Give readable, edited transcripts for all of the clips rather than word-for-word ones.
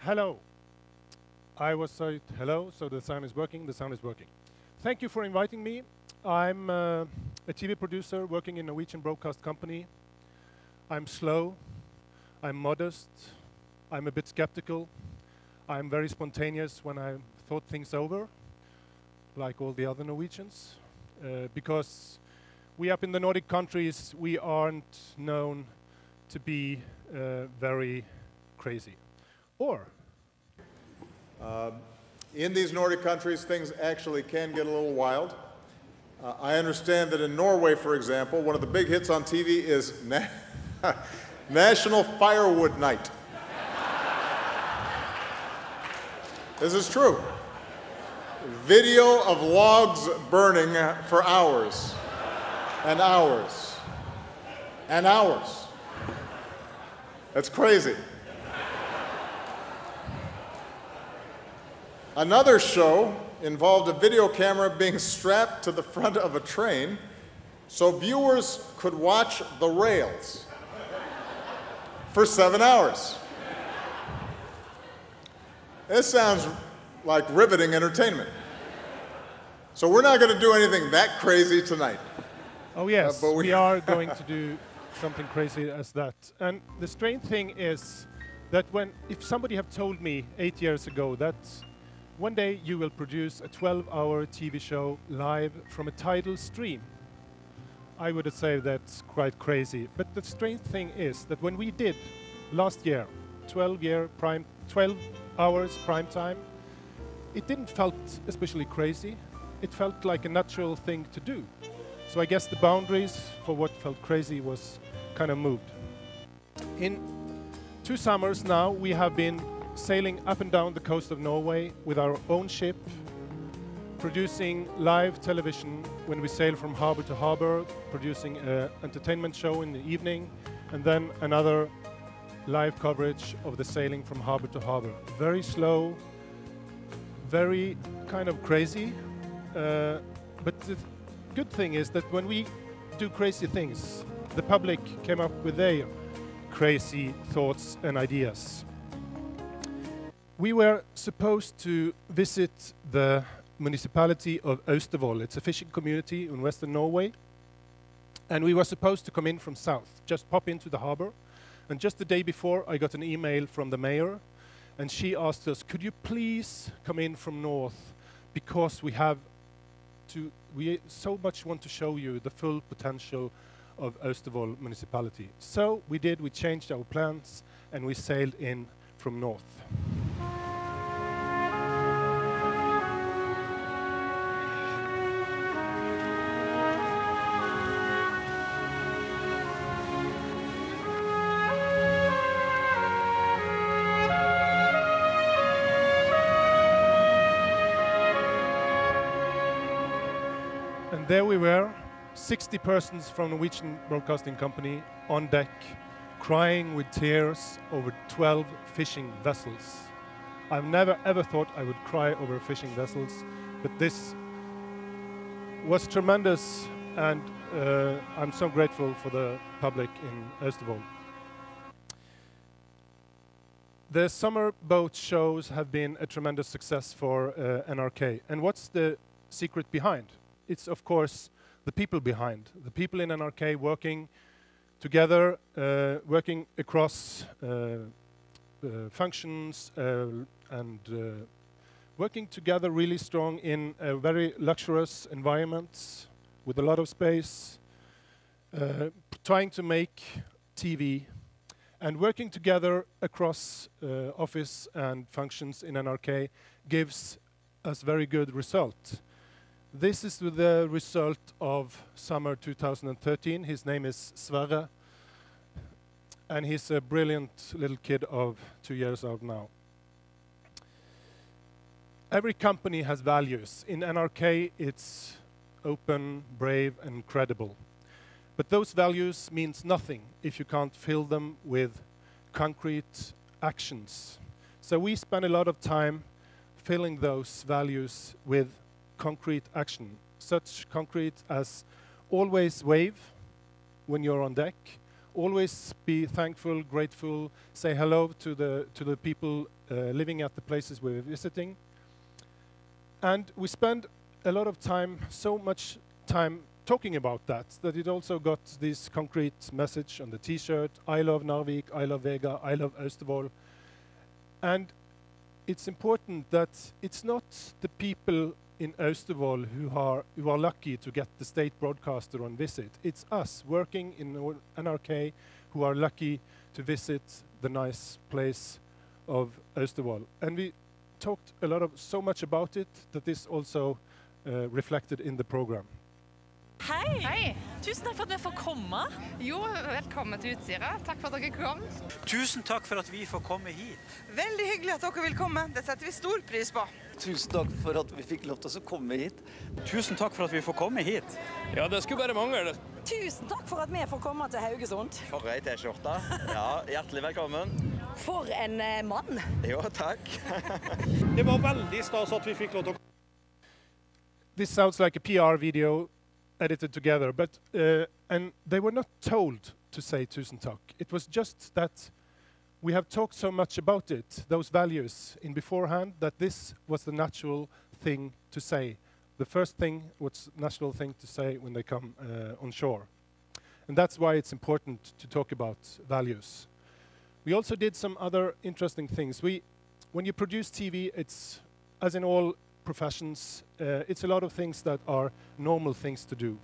Hello. I was saying hello, so the sound is working. The sound is working. Thank you for inviting me. I'm a TV producer working in a Norwegian broadcast company. I'm slow. I'm modest. I'm a bit skeptical. I'm very spontaneous when I thought things over, like all the other Norwegians, because we up in the Nordic countries, we aren't known to be very crazy. Or in these Nordic countries, things actually can get a little wild. I understand that in Norway, for example, one of the big hits on TV is National Firewood Night. This is true. Video of logs burning for hours and hours and hours. That's crazy. Another show involved a video camera being strapped to the front of a train so viewers could watch the rails for 7 hours. This sounds like riveting entertainment. So we're not going to do anything that crazy tonight. Oh yes, but we are going to do something crazy as that. And the strange thing is that if somebody had told me 8 years ago that one day you will produce a 12-hour TV show live from a tidal stream, I would have said that's quite crazy. But the strange thing is that when we did last year, 12 hours prime time, it didn't felt especially crazy. It felt like a natural thing to do. So I guess the boundaries for what felt crazy was kind of moved. In 2 summers now, we have been sailing up and down the coast of Norway with our own ship, producing live television when we sail from harbor to harbor, producing an entertainment show in the evening, and then another live coverage of the sailing from harbor to harbor. Very slow, very kind of crazy, but the good thing is that when we do crazy things, the public came up with their crazy thoughts and ideas. We were supposed to visit the municipality of Austevoll. It's a fishing community in western Norway. And we were supposed to come in from south, just pop into the harbor. And just the day before, I got an email from the mayor, and she asked us, could you please come in from north, because we so much want to show you the full potential of Austevoll municipality. So we did, we changed our plans, and we sailed in from north. And there we were, 60 persons from Norwegian Broadcasting Company on deck, crying with tears over 12 fishing vessels. I've never ever thought I would cry over fishing vessels, but this was tremendous, and I'm so grateful for the public in Austevoll. The summer boat shows have been a tremendous success for NRK. And what's the secret behind? It's, of course, the people behind. The people in NRK working together, working across functions, and working together really strong in a very luxurious environment with a lot of space, trying to make TV, and working together across office and functions in NRK gives us very good result. This is the result of summer 2013. His name is Sverre, and he's a brilliant little kid of 2 years old now. Every company has values. In NRK, it's open, brave, and credible. But those values means nothing if you can't fill them with concrete actions. So we spend a lot of time filling those values with concrete action, such concrete as always wave when you're on deck, always be thankful, grateful, say hello to the people living at the places we're visiting. And we spend a lot of time, so much time talking about that it also got this concrete message on the t-shirt: I love Narvik, I love Vega, I love Austevoll. And it's important that it's not the people in Austevoll who are lucky to get the state broadcaster on visit. It's us working in NRK who are lucky to visit the nice place of Austevoll. And we talked so much about it that this also reflected in the program. Hei! Hei! Tusen takk for at vi får komme. Jo, velkommen til Utsira. Takk for at dere kom. Tusen takk for at vi får komme hit. Veldig hyggelig at dere vil komme. Det setter vi stor pris på. Tusen takk for at vi fikk lov til å komme hit. Tusen takk for at vi får komme hit. Ja, det skulle bare mangle. Tusen takk for at vi får komme til Haugesund. For ei T-skjorte. Ja, hjertelig velkommen. For en mann. Jo, takk. Det var veldig stas at vi fikk lov til å... This sounds like a PR video edited together, but and they were not told to say tusen takk. It was just that we have talked so much about it, those values, in beforehand, that this was the natural thing to say. The first thing was natural thing to say when they come on shore. And that's why it's important to talk about values. We also did some other interesting things. When you produce TV, it's, as in all professions, it's a lot of things that are normal things to do.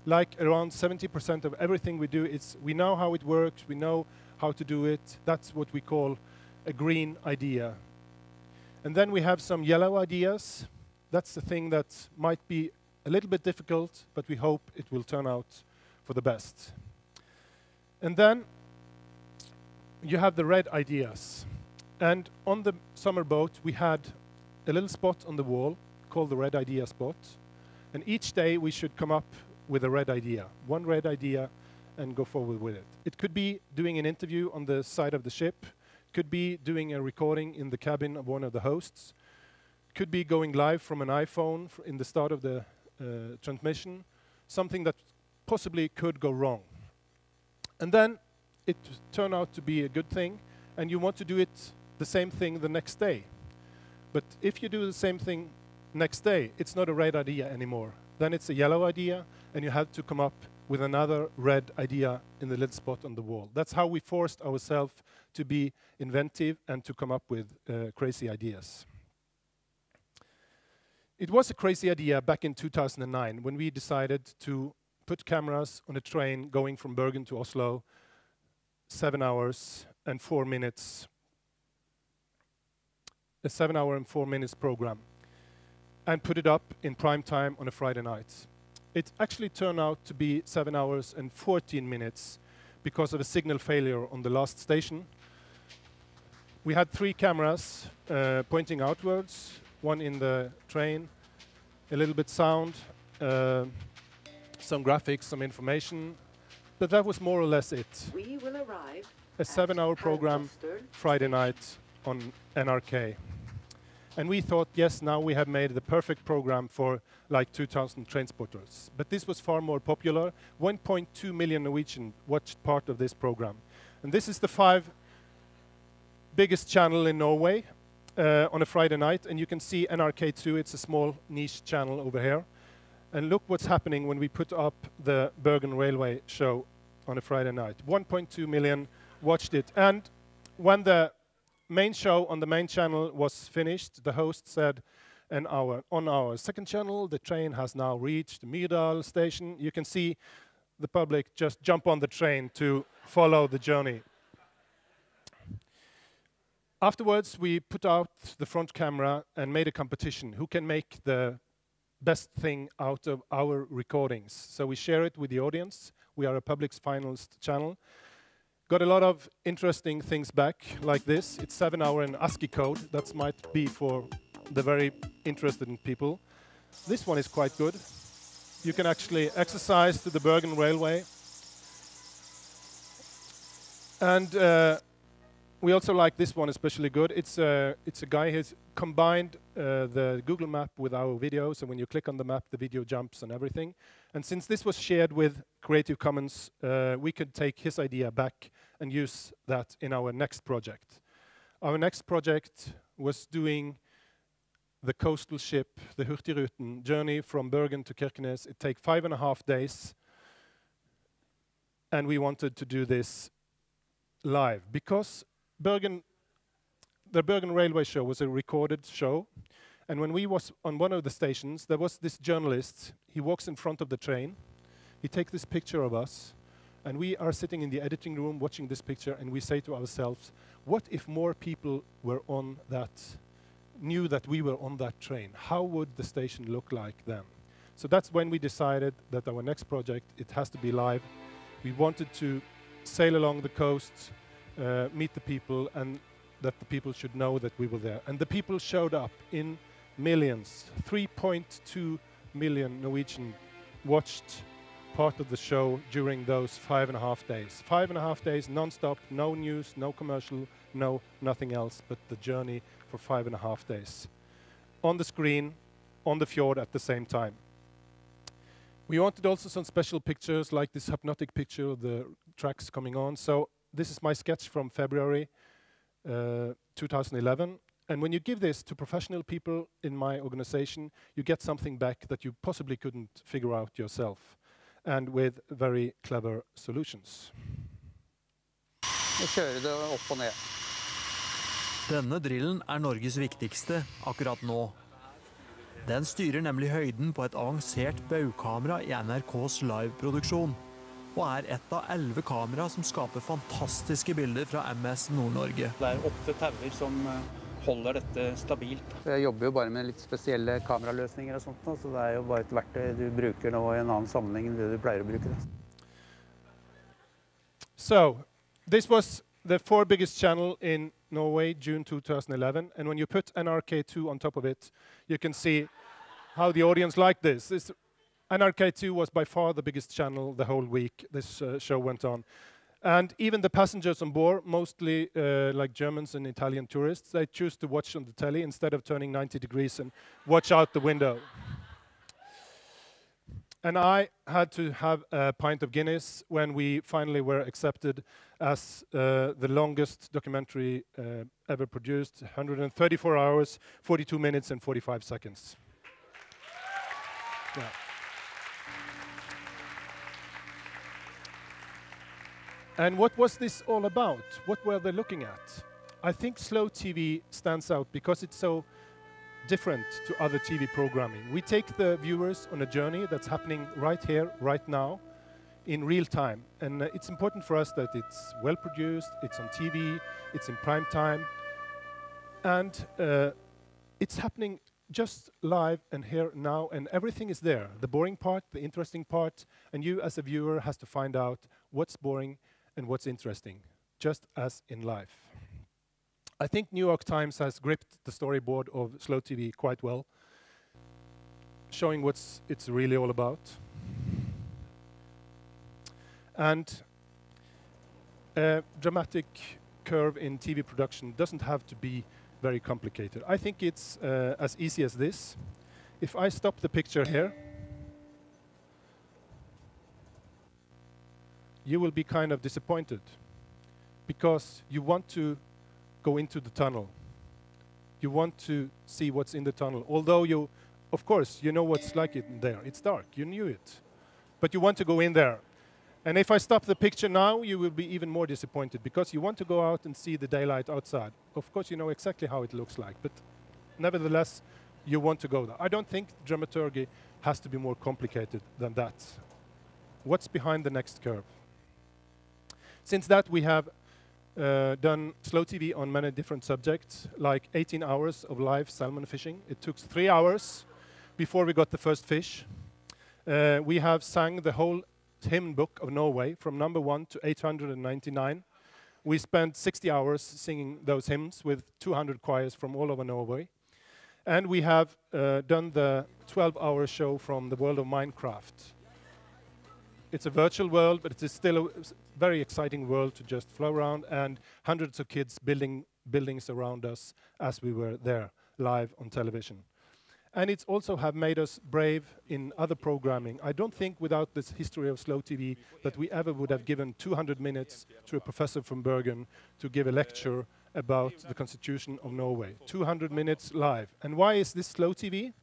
Like around 70% of everything we do, we know how it works, we know how to do it. That's what we call a green idea. And then we have some yellow ideas. That's the thing that might be a little bit difficult, but we hope it will turn out for the best. And then you have the red ideas. And on the summer boat, we had a little spot on the wall called the red idea spot. And each day we should come up with a red idea, one red idea, and go forward with it. It could be doing an interview on the side of the ship, could be doing a recording in the cabin of one of the hosts, could be going live from an iPhone in the start of the transmission, something that possibly could go wrong. And then it turned out to be a good thing, and you want to do it the same thing the next day. But if you do the same thing next day, it's not a red idea anymore. Then it's a yellow idea, and you have to come up with another red idea in the little spot on the wall. That's how we forced ourselves to be inventive and to come up with crazy ideas. It was a crazy idea back in 2009 when we decided to put cameras on a train going from Bergen to Oslo, 7 hours and 4 minutes. A 7-hour and 4 minutes program, and put it up in prime time on a Friday night. It actually turned out to be 7 hours and 14 minutes because of a signal failure on the last station. We had 3 cameras pointing outwards, one in the train, a little bit sound, some graphics, some information, but that was more or less it. We will arrive a 7-hour program Friday night on NRK. And we thought, yes, now we have made the perfect program for like 2,000 transporters. But this was far more popular. 1.2 million Norwegians watched part of this program. And this is the 5 biggest channel in Norway on a Friday night. And you can see NRK2, it's a small niche channel over here. And look what's happening when we put up the Bergen Railway show on a Friday night. 1.2 million watched it. And when the main show on the main channel was finished, the host said, on our second channel, the train has now reached Myrdal station. You can see the public just jump on the train to follow the journey. Afterwards, we put out the front camera and made a competition. Who can make the best thing out of our recordings? So we share it with the audience. We are a public finalist channel. Got a lot of interesting things back, like this. It's 7-hour in ASCII code. That might be for the very interested in people. This one is quite good. You can actually exercise to the Bergen Railway. And we also like this one especially good. It's a guy who's combined the Google map with our video, so when you click on the map, the video jumps and everything. And since this was shared with Creative Commons, we could take his idea back and use that in our next project. Our next project was doing the coastal ship, the Hurtigruten journey from Bergen to Kirkenes. It takes 5.5 days, and we wanted to do this live because the Bergen Railway Show was a recorded show, and when we was on one of the stations, there was this journalist. He walks in front of the train, he takes this picture of us, and we are sitting in the editing room watching this picture, and we say to ourselves, what if more people were on that, knew that we were on that train? How would the station look like then? So that's when we decided that our next project, it has to be live. We wanted to sail along the coast, meet the people, and that the people should know that we were there. And the people showed up in millions. 3.2 million Norwegian watched part of the show during those 5.5 days. 5.5 days non-stop, no news, no commercial, no nothing else but the journey for 5.5 days. On the screen, on the fjord at the same time. We wanted also some special pictures, like this hypnotic picture of the tracks coming on. So this is my sketch from February 2011. And when you give this to professional people in my organization, you get something back that you possibly couldn't figure out yourself, and with very clever solutions. Vi kjører det opp og ned. Denne drillen Norges viktigste akkurat nå. Den styrer nemlig høyden på et avansert baukamera i NRKs liveproduksjon, og et av 11 kamera som skaper fantastiske bilder fra MS Nord-Norge. Det 8 tauer som holder dette stabilt. Jeg jobber jo bare med litt spesielle kameraløsninger og sånt, så det jo bare et verktøy du bruker nå i en annen sammenheng enn det du pleier å bruke det. So, this was the 4 biggest channel in Norway, June 2011, and when you put NRK2 on top of it, you can see how the audience liked this. NRK2 was by far the biggest channel the whole week this show went on. And even the passengers on board, mostly like Germans and Italian tourists, they choose to watch on the telly instead of turning 90 degrees and watch out the window. And I had to have a pint of Guinness when we finally were accepted as the longest documentary ever produced, 134 hours, 42 minutes and 45 seconds. Yeah. And what was this all about? What were they looking at? I think slow TV stands out because it's so different to other TV programming. We take the viewers on a journey that's happening right here, right now, in real time. And it's important for us that it's well produced, it's on TV, it's in prime time, and it's happening just live and here now, and everything is there. The boring part, the interesting part, and you as a viewer has to find out what's boring and what's interesting, just as in life. I think New York Times has gripped the storyboard of slow TV quite well, showing what it's really all about. And a dramatic curve in TV production doesn't have to be very complicated. I think it's as easy as this. If I stop the picture here, you will be kind of disappointed because you want to go into the tunnel. You want to see what's in the tunnel. Although you, of course, you know what's like in there. It's dark, you knew it. But you want to go in there. And if I stop the picture now, you will be even more disappointed because you want to go out and see the daylight outside. Of course, you know exactly how it looks like, but nevertheless, you want to go there. I don't think dramaturgy has to be more complicated than that. What's behind the next curve? Since that, we have done slow TV on many different subjects, like 18 hours of live salmon fishing. It took 3 hours before we got the first fish. We have sang the whole hymn book of Norway from number 1 to 899. We spent 60 hours singing those hymns with 200 choirs from all over Norway. And we have done the 12-hour show from the world of Minecraft. it's a virtual world, but it is still a very exciting world to just flow around, and hundreds of kids building buildings around us as we were there live on television. And it's also have made us brave in other programming. I don't think without this history of slow TV that we ever would have given 200 minutes to a professor from Bergen to give a lecture about the Constitution of Norway. 200 minutes live. And why is this slow TV?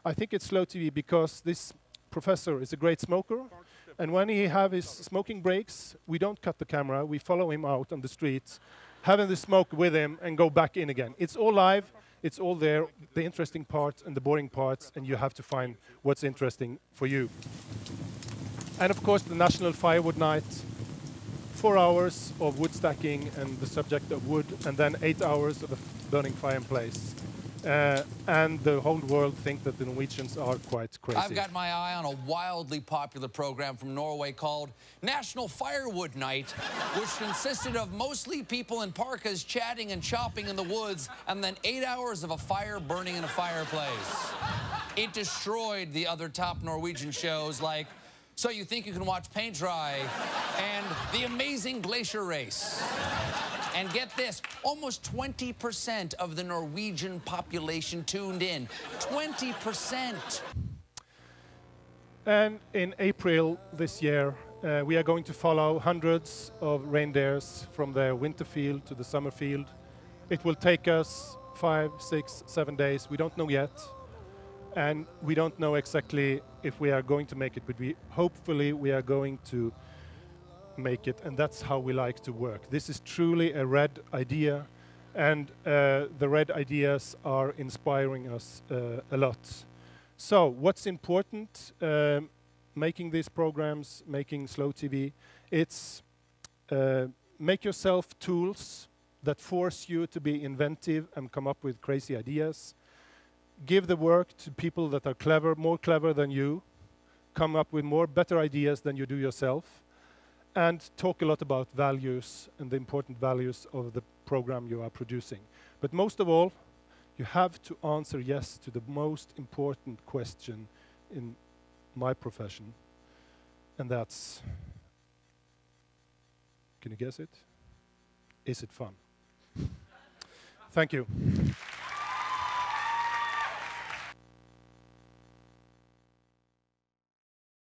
I think it's slow TV because this professor is a great smoker, and when he have his smoking breaks, we don't cut the camera, we follow him out on the streets, having the smoke with him and go back in again. It's all live, it's all there, the interesting parts and the boring parts, and you have to find what's interesting for you. And of course the National Firewood Night, 4 hours of wood stacking and the subject of wood, and then 8 hours of a burning fireplace. And the whole world think that the Norwegians are quite crazy. I've got my eye on a wildly popular program from Norway called National Firewood Night, which consisted of mostly people in parkas chatting and chopping in the woods, and then 8 hours of a fire burning in a fireplace. It destroyed the other top Norwegian shows like So You Think You Can Watch Paint Dry and The Amazing Glacier Race. And get this, almost 20% of the Norwegian population tuned in. 20%. And in April this year, we are going to follow hundreds of reindeers from their winter field to the summer field. It will take us 5, 6, 7 days. We don't know yet. And we don't know exactly if we are going to make it, but hopefully we are going to make it, and that's how we like to work. This is truly a red idea, and the red ideas are inspiring us a lot. So what's important making these programs, making slow TV, it's make yourself tools that force you to be inventive and come up with crazy ideas. Give the work to people that are clever, more clever than you, come up with better ideas than you do yourself, and talk a lot about values and the important values of the program you are producing. But most of all, you have to answer yes to the most important question in my profession, and that's, can you guess it? Is it fun? Thank you.